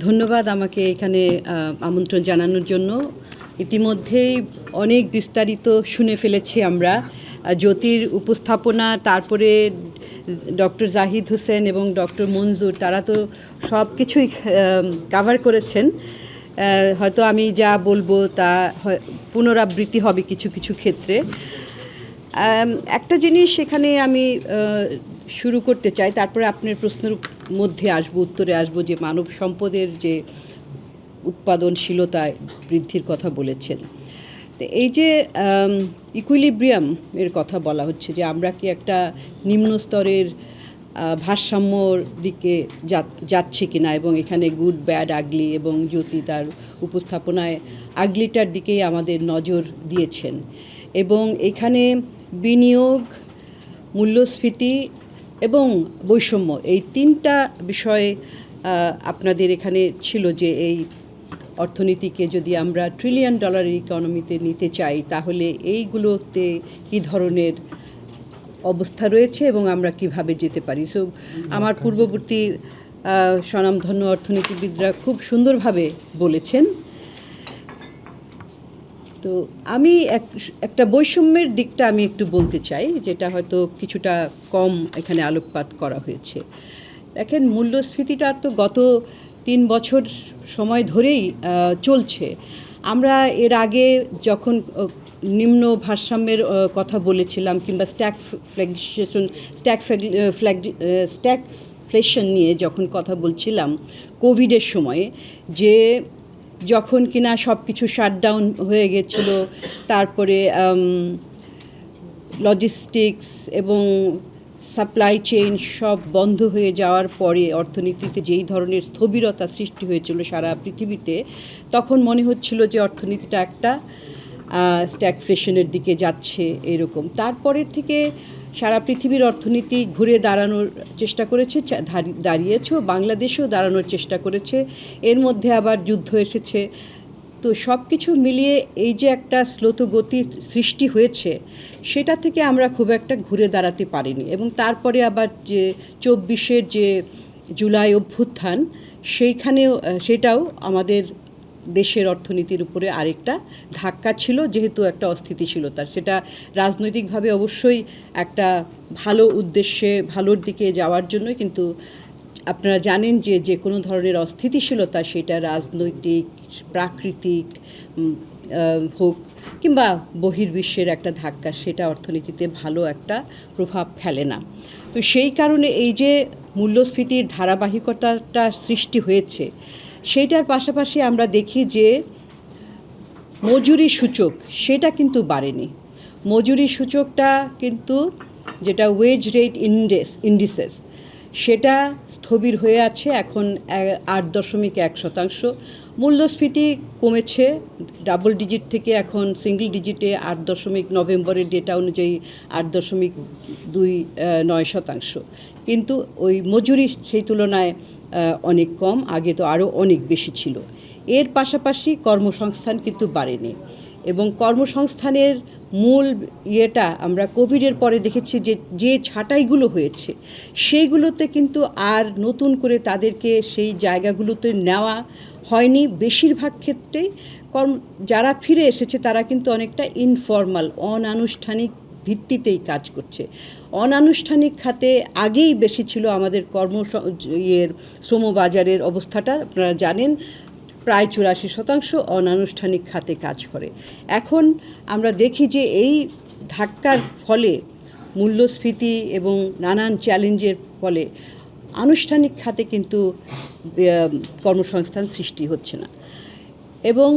ধন্যবাদ আমাকে এখানে আমন্ত্রণ জানানোর জন্য। ইতিমধ্যেই অনেক বিস্তারিত শুনে ফেলেছি আমরা। জ্যোতির উপস্থাপনা, তারপরে ডক্টর জাহিদ হোসেন এবং ডক্টর মঞ্জুর, তারা তো সব কিছুই কাভার করেছেন। হয়তো আমি যা বলবো তা পুনরাবৃত্তি হবে কিছু কিছু ক্ষেত্রে। একটা জিনিস এখানে আমি শুরু করতে চাই, তারপরে আপনার প্রশ্নের মধ্যে উত্তরে আসবো, যে মানব সম্পদের যে উৎপাদনশীলতা বৃদ্ধির কথা বলেছেন। তো এই যে ইকুইলিব্রিয়াম এর কথা বলা হচ্ছে, যে আমরা কি একটা নিম্ন স্তরের ভারসাম্যর দিকে যাচ্ছি কিনা, এবং এখানে গুড ব্যাড আগলি, এবং জ্যোতি তার উপস্থাপনায় আগলিটার দিকেই আমাদের নজর দিয়েছেন। এবং এখানে বিনিয়োগ, মূল্যস্ফীতি এবং বৈষম্য, এই তিনটা বিষয়ে আপনাদের এখানে ছিল, যে এই অর্থনীতিকে যদি আমরা $1 ট্রিলিয়ন ইকোনমিতে নিতে চাই, তাহলে এইগুলোতে কী ধরনের অবস্থা রয়েছে এবং আমরা কিভাবে যেতে পারি। সো আমার পূর্ববর্তী স্বনামধন্য অর্থনীতিবিদরা খুব সুন্দরভাবে বলেছেন। তো আমি একটা বৈষম্যের দিকটা আমি একটু বলতে চাই, যেটা হয়তো কিছুটা কম এখানে আলোকপাত করা হয়েছে। দেখেন, মূল্যস্ফীতিটা তো গত 3 বছর সময় ধরেই চলছে। আমরা এর আগে যখন নিম্ন ভারসাম্যের কথা বলেছিলাম, কিংবা স্ট্যাগফ্লেশন নিয়ে যখন কথা বলছিলাম কোভিডের সময়ে, যে যখন কিনা সব কিছু শাটডাউন হয়ে গেছিল, তারপরে লজিস্টিক্স এবং সাপ্লাই চেইন সব বন্ধ হয়ে যাওয়ার পরে অর্থনীতিতে যেই ধরনের স্থবিরতা সৃষ্টি হয়েছিল সারা পৃথিবীতে, তখন মনে হচ্ছিল যে অর্থনীতিটা একটা স্ট্যাগফ্লেশনের দিকে যাচ্ছে এরকম। তারপরে থেকে সারা পৃথিবীর অর্থনীতি ঘুরে দাঁড়ানোর চেষ্টা করেছে, দাঁড়িয়েছেও, বাংলাদেশেও দাঁড়ানোর চেষ্টা করেছে। এর মধ্যে আবার যুদ্ধ এসেছে। তো সব কিছু মিলিয়ে এই যে একটা স্লোতগতি সৃষ্টি হয়েছে, সেটা থেকে আমরা খুব একটা ঘুরে দাঁড়াতে পারিনি। এবং তারপরে আবার যে 24-এর যে জুলাই অভ্যুত্থান, সেটাও আমাদের দেশের অর্থনীতির উপরে আরেকটা ধাক্কা ছিল, যেহেতু একটা অস্থিতিশীলতা। সেটা রাজনৈতিকভাবে অবশ্যই একটা ভালো উদ্দেশ্যে, ভালোর দিকে যাওয়ার জন্য, কিন্তু আপনারা জানেন যে যে কোনো ধরনের অস্থিতিশীলতা, সেটা রাজনৈতিক, প্রাকৃতিক হোক কিংবা বহির্বিশ্বের একটা ধাক্কা, সেটা অর্থনীতিতে ভালো একটা প্রভাব ফেলে না। তো সেই কারণে এই যে মূল্যস্ফীতির ধারাবাহিকতাটা সৃষ্টি হয়েছে, সেইটার পাশাপাশি আমরা দেখি যে মজুরি সূচক, সেটা কিন্তু বাড়েনি। মজুরি সূচকটা কিন্তু, যেটা ওয়েজ রেট ইন্ডিসেস, সেটা স্থবির হয়ে আছে এখন 8.1%। মূল্যস্ফীতি কমেছে ডাবল ডিজিট থেকে এখন সিঙ্গল ডিজিটে, নভেম্বরের ডেটা অনুযায়ী 8.29%। কিন্তু ওই মজুরি সেই তুলনায় অনেক কম, আগে তো আরও অনেক বেশি ছিল। এর পাশাপাশি কর্মসংস্থান কিন্তু বাড়েনি। এবং কর্মসংস্থানের মূল ইয়েটা আমরা কোভিডের পরে দেখেছি, যে ছাঁটাইগুলো হয়েছে, সেইগুলোতে কিন্তু আর নতুন করে তাদেরকে সেই জায়গাগুলোতে নেওয়া হয়নি। বেশিরভাগ ক্ষেত্রেই যারা ফিরে এসেছে, তারা কিন্তু অনেকটা ইনফর্মাল, অনানুষ্ঠানিক ভিত্তিতেই কাজ করছে। অনানুষ্ঠানিক খাতে আগেই বেশি ছিল আমাদের শ্রমবাজারের অবস্থাটা, আপনারা জানেন, প্রায় 84% অনানুষ্ঠানিক খাতে কাজ করে। এখন আমরা দেখি যে এই ধাক্কার ফলে, মূল্যস্ফীতি এবং নানান চ্যালেঞ্জের ফলে, আনুষ্ঠানিক খাতে কিন্তু কর্মসংস্থান সৃষ্টি হচ্ছে না। এবং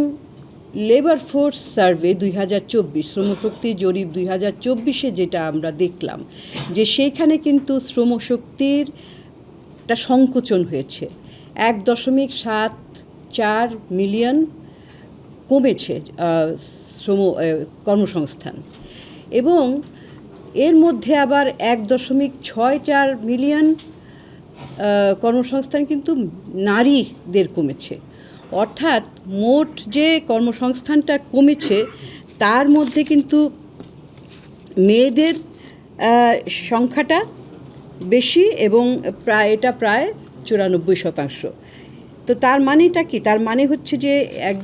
লেবার ফোর্স সার্ভে 2024, শ্রমশক্তি জরিপ 2024-এ যেটা আমরা দেখলাম, যে সেইখানে কিন্তু শ্রমশক্তির একটা সংকোচন হয়েছে। 1.74 মিলিয়ন কমেছে কর্মসংস্থান। এবং এর মধ্যে আবার 1.64 মিলিয়ন কর্মসংস্থান কিন্তু নারীদের কমেছে। অর্থাৎ মোট যে কর্মসংস্থানটা কমেছে, তার মধ্যে কিন্তু মেয়েদের সংখ্যাটা বেশি, এবং এটা প্রায় 94%। তো তার মানেটা কি? তার মানে হচ্ছে যে এক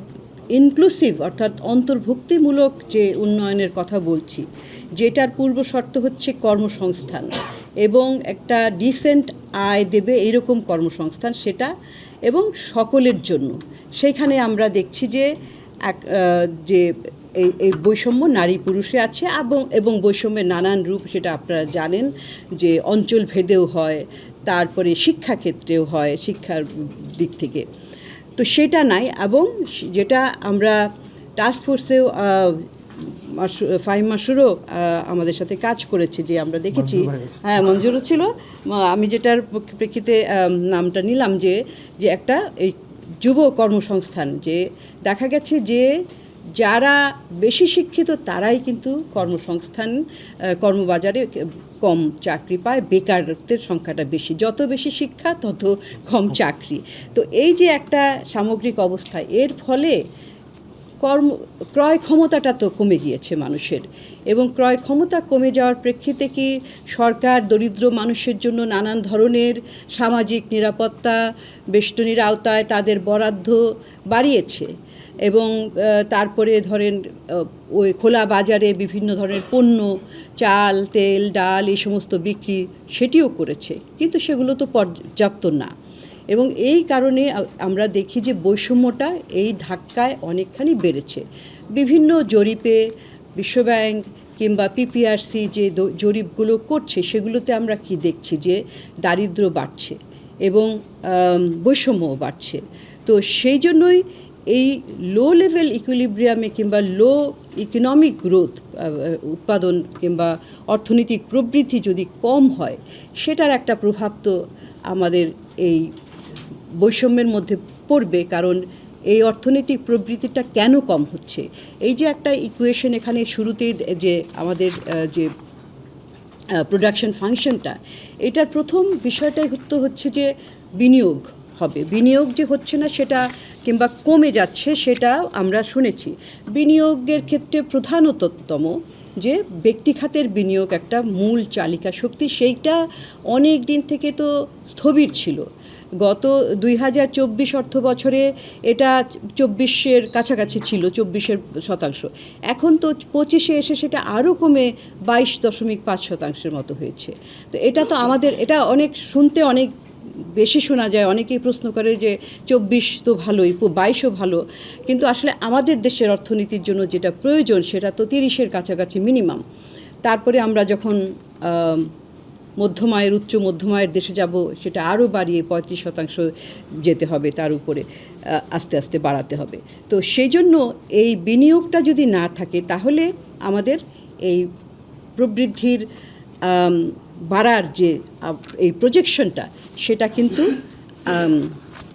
ইনক্লুসিভ অর্থাৎ অন্তর্ভুক্তিমূলক যে উন্নয়নের কথা বলছি, যেটার পূর্ব শর্ত হচ্ছে কর্মসংস্থান এবং একটা ডিসেন্ট আয় দেবে এইরকম কর্মসংস্থান, সেটা এবং সকলের জন্য। সেখানে আমরা দেখছি যে যে এই বৈষম্য নারী পুরুষে আছে এবং বৈষম্যের নানান রূপ, সেটা আপনারা জানেন যে অঞ্চল ভেদেও হয়, তারপরে শিক্ষাক্ষেত্রেও হয়, শিক্ষার দিক থেকে। তো সেটা নাই। এবং যেটা আমরা টাস্ক ফোর্সেও ফাহিম মাসুরও আমাদের সাথে কাজ করেছে, যে আমরা দেখেছি, হ্যাঁ মঞ্জুরও ছিল, আমি যেটার প্রেক্ষিতে নামটা নিলাম, যে একটা এই যুব কর্মসংস্থান, যে দেখা গেছে যে যারা বেশি শিক্ষিত তারাই কিন্তু কর্মসংস্থান কর্মবাজারে কম চাকরি পায়, বেকারত্বের সংখ্যাটা বেশি, যত বেশি শিক্ষা তত কম চাকরি। তো এই যে একটা সামগ্রিক অবস্থা, এর ফলে ক্রয় ক্ষমতাটা তো কমে গিয়েছে মানুষের, এবং ক্রয় ক্ষমতা কমে যাওয়ার প্রেক্ষিতে কি সরকার দরিদ্র মানুষের জন্য নানান ধরনের সামাজিক নিরাপত্তা বেষ্টনীর আওতায় তাদের বরাদ্দ বাড়িয়েছে, এবং তারপরে ধরেন ওই খোলা বাজারে বিভিন্ন ধরনের পণ্য, চাল, তেল, ডাল, এই সমস্ত বিক্রি সেটিও করেছে, কিন্তু সেগুলো তো পর্যাপ্ত না। এবং এই কারণে আমরা দেখি যে বৈষম্যটা এই ধাক্কায় অনেকখানি বেড়েছে। বিভিন্ন জরিপে বিশ্বব্যাংক কিংবা পিপিআরসি যে জরিপগুলো করছে, সেগুলোতে আমরা কি দেখছি, যে দারিদ্র্য বাড়ছে এবং বৈষম্যও বাড়ছে। তো সেই জন্যই এই লো লেভেল ইকুইলিব্রিয়ামে কিংবা লো ইকোনমিক গ্রোথ, উৎপাদন কিংবা অর্থনৈতিক প্রবৃদ্ধি যদি কম হয়, সেটার একটা প্রভাব তো আমাদের এই বৈষম্যের মধ্যে পড়বে। কারণ এই অর্থনৈতিক প্রবৃদ্ধিটা কেন কম হচ্ছে, এই যে একটা ইকুয়েশন এখানে শুরুতেই, যে আমাদের যে প্রোডাকশন ফাংশনটা, এটার প্রথম বিষয়টাই হচ্ছে যে বিনিয়োগ হবে। বিনিয়োগ যে হচ্ছে না সেটা কিংবা কমে যাচ্ছে, সেটা আমরা শুনেছি। বিনিয়োগের ক্ষেত্রে প্রধানতম যে ব্যক্তিখাতের বিনিয়োগ একটা মূল চালিকা শক্তি, সেইটা অনেক দিন থেকে তো স্থবির ছিল। গত 2024 অর্থ বছরে এটা 24-এর কাছাকাছি ছিল, 24%। এখন তো 25-এ এসে সেটা আরও কমে 22.5% মতো হয়েছে। তো এটা তো আমাদের, এটা অনেক শুনতে অনেক বেশি শোনা যায়, অনেকেই প্রশ্ন করে যে 24 তো ভালোই, 22ও ভালো, কিন্তু আসলে আমাদের দেশের অর্থনীতির জন্য যেটা প্রয়োজন সেটা তো 30-এর কাছাকাছি মিনিমাম। তারপরে আমরা যখন মধ্যমায়ের, উচ্চ মধ্যমায়ের দেশে যাব, সেটা আরও বাড়িয়ে 35% যেতে হবে, তার উপরে আস্তে আস্তে বাড়াতে হবে। তো সেই জন্য এই বিনিয়োগটা যদি না থাকে, তাহলে আমাদের এই প্রবৃদ্ধির বাড়ার যে এই প্রজেকশনটা, সেটা কিন্তু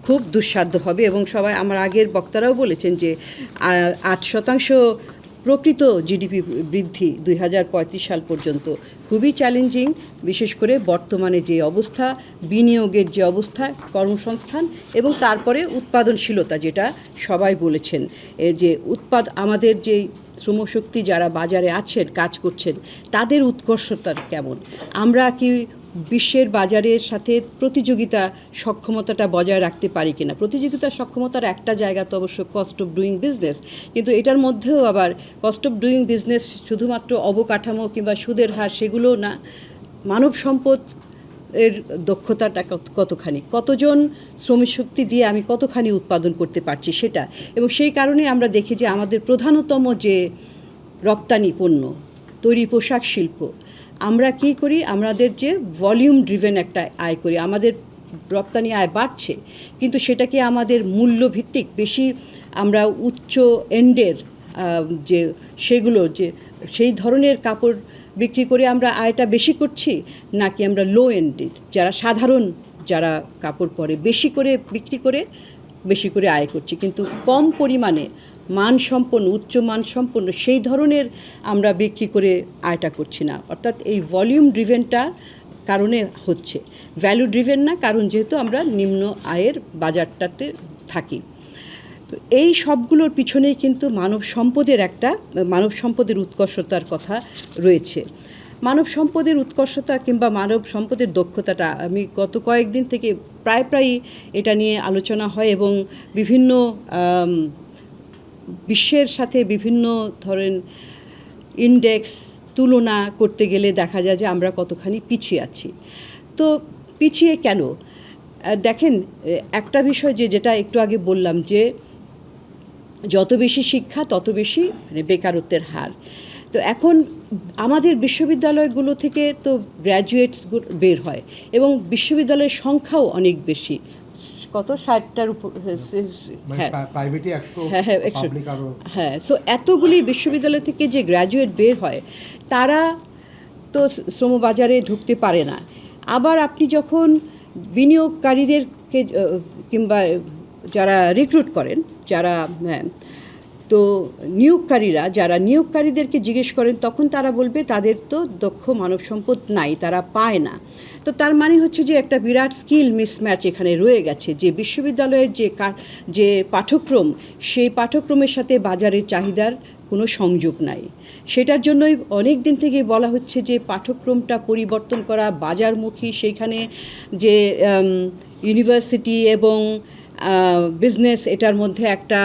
খুব দুঃসাধ্য হবে। এবং সবাই, আমার আগের বক্তারাও বলেছেন যে 8% প্রকৃত জিডিপি বৃদ্ধি 2035 সাল পর্যন্ত খুবই চ্যালেঞ্জিং, বিশেষ করে বর্তমানে যে অবস্থা, বিনিয়োগের যে অবস্থা, কর্মসংস্থান এবং তারপরে উৎপাদনশীলতা, যেটা সবাই বলেছেন, যে আমাদের যে শ্রমশক্তি যারা বাজারে আছেন, কাজ করছেন, তাদের উৎকর্ষতা কেমন, আমরা কি বিশ্বের বাজারের সাথে প্রতিযোগিতা সক্ষমতাটা বজায় রাখতে পারি কিনা। প্রতিযোগিতার সক্ষমতার একটা জায়গা তো অবশ্য কস্ট অফ ডুইং বিজনেস, কিন্তু এটার মধ্যেও আবার কস্ট অফ ডুইং বিজনেস শুধুমাত্র অবকাঠামো কিংবা সুদের হার সেগুলোও না, মানব সম্পদ এর দক্ষতাটা কতখানি, কতজন শ্রমিক শক্তি দিয়ে আমি কতখানি উৎপাদন করতে পারছি সেটা। এবং সেই কারণে আমরা দেখি যে আমাদের প্রধানতম যে রপ্তানি পণ্য, তৈরি পোশাক শিল্প, আমরা কী করি, আমাদের যে ভলিউম ড্রিভেন একটা আয় করি, আমাদের রপ্তানি আয় বাড়ছে, কিন্তু সেটাকে আমাদের মূল্যভিত্তিক বেশি, আমরা উচ্চ এন্ডের যে সেগুলো, যে সেই ধরনের কাপড় বিক্রি করে আমরা আয়টা বেশি করছি, নাকি আমরা লো এন্ডের যারা সাধারণ যারা কাপড় পরে বেশি করে বিক্রি করে বেশি করে আয় করছি, কিন্তু কম পরিমাণে মানসম্পন্ন, উচ্চ মানসম্পন্ন সেই ধরনের আমরা বিক্রি করে আয়টা করছি না। অর্থাৎ এই ভলিউম ড্রিভেনটা কারণে হচ্ছে, ভ্যালু ড্রিভেন না, কারণ যেহেতু আমরা নিম্ন আয়ের বাজারটাতে থাকি। তো এই সবগুলোর পিছনেই কিন্তু মানব সম্পদের উৎকর্ষতার কথা রয়েছে। মানব সম্পদের উৎকর্ষতা কিংবা মানব সম্পদের দক্ষতাটা আমি গত কয়েকদিন থেকে প্রায়ই এটা নিয়ে আলোচনা হয় এবং বিভিন্ন বিশ্বের সাথে বিভিন্ন ধরেন ইন্ডেক্স তুলনা করতে গেলে দেখা যায় যে আমরা কতখানি পিছিয়ে আছি। তো পিছিয়ে কেন? দেখেন, একটা বিষয় যেটা একটু আগে বললাম যে যত বেশি শিক্ষা তত বেশি বেকারত্বের হার। তো এখন আমাদের বিশ্ববিদ্যালয়গুলো থেকে তো গ্র্যাজুয়েটস বের হয় এবং বিশ্ববিদ্যালয়ের সংখ্যাও অনেক বেশি, কত 60টার উপর, হ্যাঁ প্রাইভেটই 100, হ্যাঁ 100, হ্যাঁ। সো এতগুলি বিশ্ববিদ্যালয় থেকে যে গ্র্যাজুয়েট বের হয় তারা তো শ্রমবাজারে ঢুকতে পারে না। আবার আপনি যখন বিনিয়োগকারীদেরকে কিংবা যারা রিক্রুট করেন, যারা তো যারা নিয়োগকারীদেরকে জিজ্ঞেস করেন তখন তারা বলবে তাদের তো দক্ষ মানব সম্পদ নাই, তারা পায় না। তো তার মানে হচ্ছে যে একটা বিরাট স্কিল মিসম্যাচ এখানে রয়ে গেছে, যে বিশ্ববিদ্যালয়ের যে পাঠ্যক্রম, সেই পাঠ্যক্রমের সাথে বাজারের চাহিদার কোনো সংযোগ নাই। সেটার জন্যই অনেক দিন থেকে বলা হচ্ছে যে পাঠ্যক্রমটা পরিবর্তন করা, বাজারমুখী, সেইখানে যে ইউনিভার্সিটি এবং বিজনেস এটার মধ্যে একটা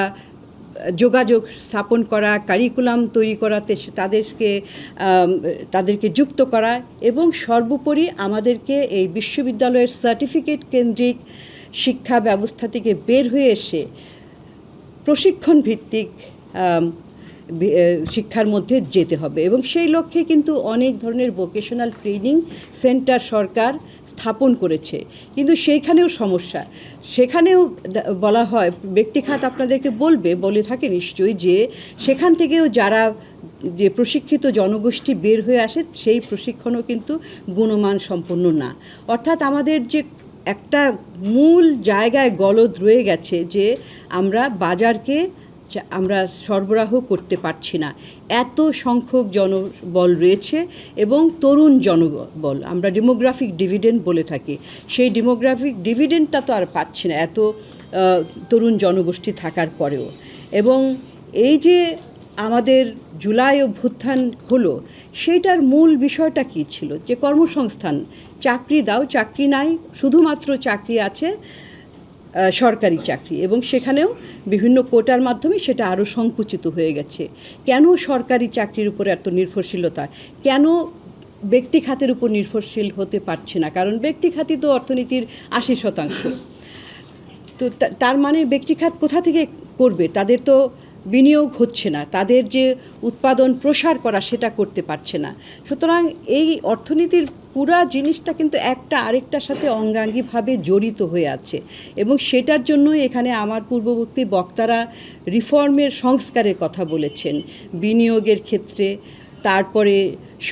যোগাযোগ স্থাপন করা, কারিকুলাম তৈরি করাতে তাদেরকে যুক্ত করা এবং সর্বোপরি আমাদেরকে এই বিশ্ববিদ্যালয়ের সার্টিফিকেট কেন্দ্রিক শিক্ষা ব্যবস্থা থেকে বের হয়ে এসে প্রশিক্ষণ ভিত্তিক শিক্ষার মধ্যে যেতে হবে। এবং সেই লক্ষ্যে কিন্তু অনেক ধরনের ভোকেশনাল ট্রেনিং সেন্টার সরকার স্থাপন করেছে, কিন্তু সেইখানেও সমস্যা। সেখানেও বলা হয়, ব্যক্তিখাত আপনাদেরকে বলে থাকে নিশ্চয়ই, যে সেখান থেকেও যারা যে প্রশিক্ষিত জনগোষ্ঠী বের হয়ে আসে সেই প্রশিক্ষণও কিন্তু গুণমান সম্পন্ন না। অর্থাৎ আমাদের যে একটা মূল জায়গায় গলদ রয়ে গেছে, যে আমরা বাজারকে আমরা সরবরাহ করতে পারছি না। এত সংখ্যক জনবল রয়েছে এবং তরুণ জনবল, আমরা ডেমোগ্রাফিক ডিভিডেন্ড বলে থাকি, সেই ডেমোগ্রাফিক ডিভিডেন্ডটা তো আর পাচ্ছি না এত তরুণ জনগোষ্ঠী থাকার পরেও। এবং এই যে আমাদের জুলাই অভ্যুত্থান হলো, সেইটার মূল বিষয়টা কী ছিল? যে কর্মসংস্থান, চাকরি দাও, চাকরি নাই, শুধুমাত্র চাকরি আছে সরকারি চাকরি, এবং সেখানেও বিভিন্ন কোটার মাধ্যমে সেটা আরও সংকুচিত হয়ে গেছে। কেন সরকারি চাকরির উপর এত নির্ভরশীলতা? কেন ব্যক্তি খাতের উপর নির্ভরশীল হতে পারছে না? কারণ ব্যক্তি খাতই তো অর্থনীতির 80%। তো তার মানে ব্যক্তি খাত কোথা থেকে করবে? তাদের তো বিনিয়োগ হচ্ছে না, তাদের যে উৎপাদন প্রসার করা সেটা করতে পারছে না। সুতরাং এই অর্থনীতির পুরা জিনিসটা কিন্তু একটা আরেকটার সাথে অঙ্গাঙ্গিভাবে জড়িত হয়ে আছে, এবং সেটার জন্যই এখানে আমার পূর্ববর্তী বক্তারা রিফর্মের সংস্কারের কথা বলেছেন, বিনিয়োগের ক্ষেত্রে, তারপরে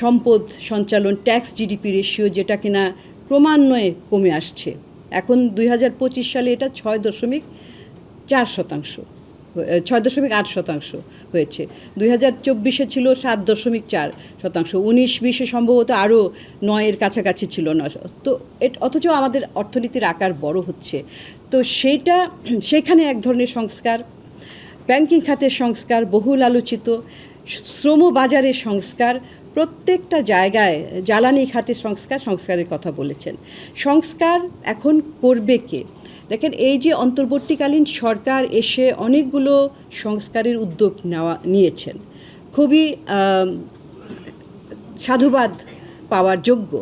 সম্পদ সঞ্চালন, ট্যাক্স জিডিপি রেশিও, যেটা কিনা ক্রমান্বয়ে কমে আসছে। এখন 2025 সালে এটা 6.8% হয়েছে। 2024 ছিল 7.4%, 19-20 সম্ভবত আরও 9-এর কাছাকাছি ছিল না। তো অথচ আমাদের অর্থনীতির আকার বড় হচ্ছে। তো সেখানে এক ধরনের সংস্কার, ব্যাংকিং খাতের সংস্কার, বহুল আলোচিত শ্রম বাজারের সংস্কার, প্রত্যেকটা জায়গায় জ্বালানি খাতের সংস্কারের কথা বলেছেন। সংস্কার এখন করবে কে? দেখেন, এই যে অন্তর্বর্তীকালীন সরকার এসে অনেকগুলো সংস্কারের উদ্যোগ নিয়েছেন, খুবই সাধুবাদ পাওয়ার যোগ্য,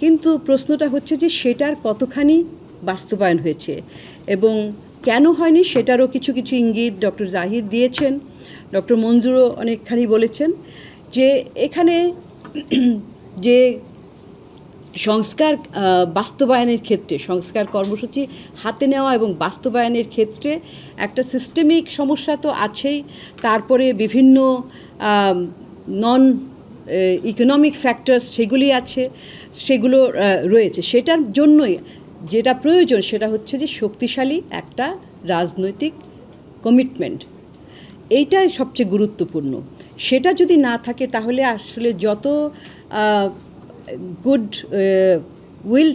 কিন্তু প্রশ্নটা হচ্ছে যে সেটার কতখানি বাস্তবায়ন হয়েছে এবং কেন হয়নি সেটারও কিছু কিছু ইঙ্গিত ডক্টর জাহিদ দিয়েছেন, ডক্টর মঞ্জুরও অনেকখানি বলেছেন। যে এখানে যে সংস্কার বাস্তবায়নের ক্ষেত্রে, সংস্কার কর্মসূচি হাতে নেওয়া এবং বাস্তবায়নের ক্ষেত্রে একটা সিস্টেমিক সমস্যা তো আছেই, তারপরে বিভিন্ন নন ইকোনমিক ফ্যাক্টরস সেগুলি আছে, সেগুলো রয়েছে। সেটার জন্যই যেটা প্রয়োজন সেটা হচ্ছে যে শক্তিশালী একটা রাজনৈতিক কমিটমেন্ট, এইটাই সবচেয়ে গুরুত্বপূর্ণ। সেটা যদি না থাকে তাহলে আসলে যত গুড উইল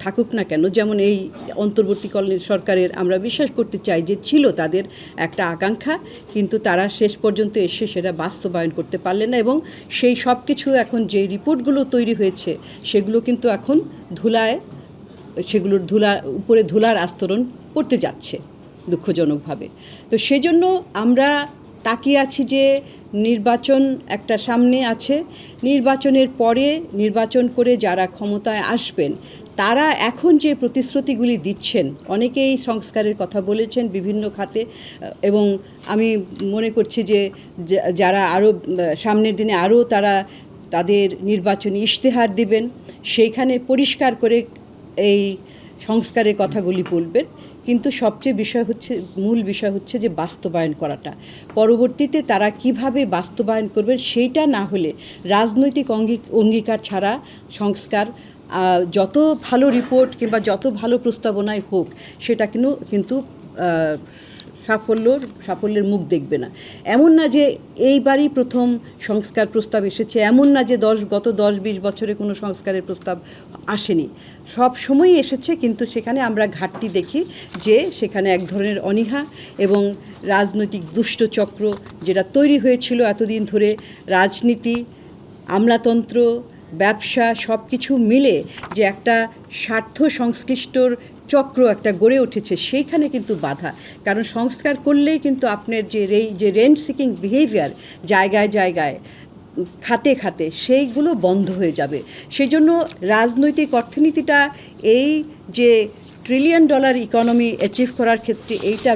থাকুক না কেন, যেমন এই অন্তর্বর্তীকালীন সরকারের আমরা বিশ্বাস করতে চাই যে ছিল তাদের একটা আকাঙ্ক্ষা, কিন্তু তারা শেষ পর্যন্ত এসে সেটা বাস্তবায়ন করতে পারলেন না, এবং সেই সব কিছু এখন যে রিপোর্টগুলো তৈরি হয়েছে সেগুলো কিন্তু এখন সেগুলোর উপরে ধুলার আস্তরণ পড়তে যাচ্ছে দুঃখজনকভাবে। তো সেজন্য আমরা তাকিয়ে আছি যে নির্বাচন একটা সামনে আছে, নির্বাচনের পরে নির্বাচন করে যারা ক্ষমতায় আসবেন তারা এখন যে প্রতিশ্রুতিগুলি দিচ্ছেন, অনেকেই সংস্কারের কথা বলেছেন বিভিন্ন খাতে, এবং আমি মনে করছি যে যারা আরও সামনের দিনে আরও তারা তাদের নির্বাচনী ইশতেহার দিবেন, সেইখানে পরিষ্কার করে এই সংস্কারের কথাগুলি বলবেন। কিন্তু সবচেয়ে মূল বিষয় হচ্ছে যে বাস্তবায়ন করাটা, পরবর্তীতে তারা কিভাবে বাস্তবায়ন করবেন সেইটা না হলে রাজনৈতিক অঙ্গীকার ছাড়া সংস্কার যত ভালো রিপোর্ট কিংবা যত ভালো প্রস্তাবনায় হোক সেটা কিন্তু সাফল্যের মুখ দেখবে না। এমন না যে এইবারই প্রথম সংস্কার প্রস্তাব এসেছে, এমন না যে গত 10-20 বছরে কোনো সংস্কারের প্রস্তাব আসেনি, সব সময়ই এসেছে, কিন্তু সেখানে আমরা ঘাটতি দেখি যে সেখানে এক ধরনের অনীহা এবং রাজনৈতিক দুষ্টচক্র যেটা তৈরি হয়েছিল এতদিন ধরে, রাজনীতি, আমলাতন্ত্র, ব্যবসা সব কিছু মিলে যে একটা স্বার্থ সংশ্লিষ্টর চক্র একটা গড়ে উঠেছে, সেইখানে কিন্তু বাধা। কারণ সংস্কার করলেই কিন্তু আপনার যে রেন্ট সিকিং বিহেভিয়ার জায়গায় জায়গায় খাতে খাতে সেইগুলো বন্ধ হয়ে যাবে। সেই জন্য রাজনৈতিক অর্থনীতিটা এই যে $1 ট্রিলিয়ন ইকোনমি অ্যাচিভ করার ক্ষেত্রে এইটা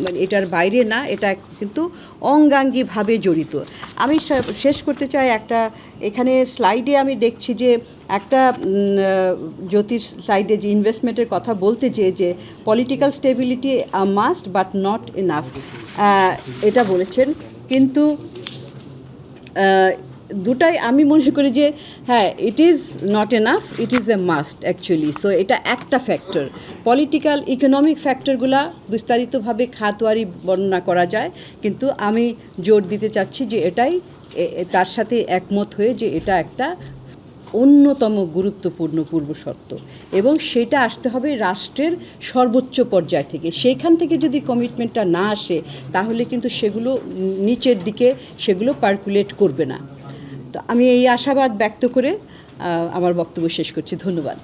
মানে এটার বাইরে না, এটা কিন্তু অঙ্গাঙ্গিভাবে জড়িত। আমি শেষ করতে চাই একটা, এখানে স্লাইডে আমি দেখছি যে একটা জ্যোতির স্লাইডে যে ইনভেস্টমেন্টের কথা বলতে যে political stability must but not enough, এটা বলেছেন। কিন্তু দুটাই আমি মনে করি যে হ্যাঁ, it is not enough, it is a must actually. So এটা একটা ফ্যাক্টর। পলিটিক্যাল ইকোনমিক ফ্যাক্টরগুলা বিস্তারিতভাবে খাতওয়ারি বর্ণনা করা যায়, কিন্তু আমি জোর দিতে চাচ্ছি যে তার সাথে একমত হয়ে যে এটা একটা অন্যতম গুরুত্বপূর্ণ পূর্বশর্ত, এবং সেটা আসতে হবে রাষ্ট্রের সর্বোচ্চ পর্যায় থেকে। সেইখান থেকে যদি কমিটমেন্টটা না আসে তাহলে কিন্তু সেগুলো নিচের দিকে সেগুলো পার্কুলেট করবে না। তো আমি এই আশাবাদ ব্যক্ত করে আমার বক্তব্য শেষ করছি। ধন্যবাদ।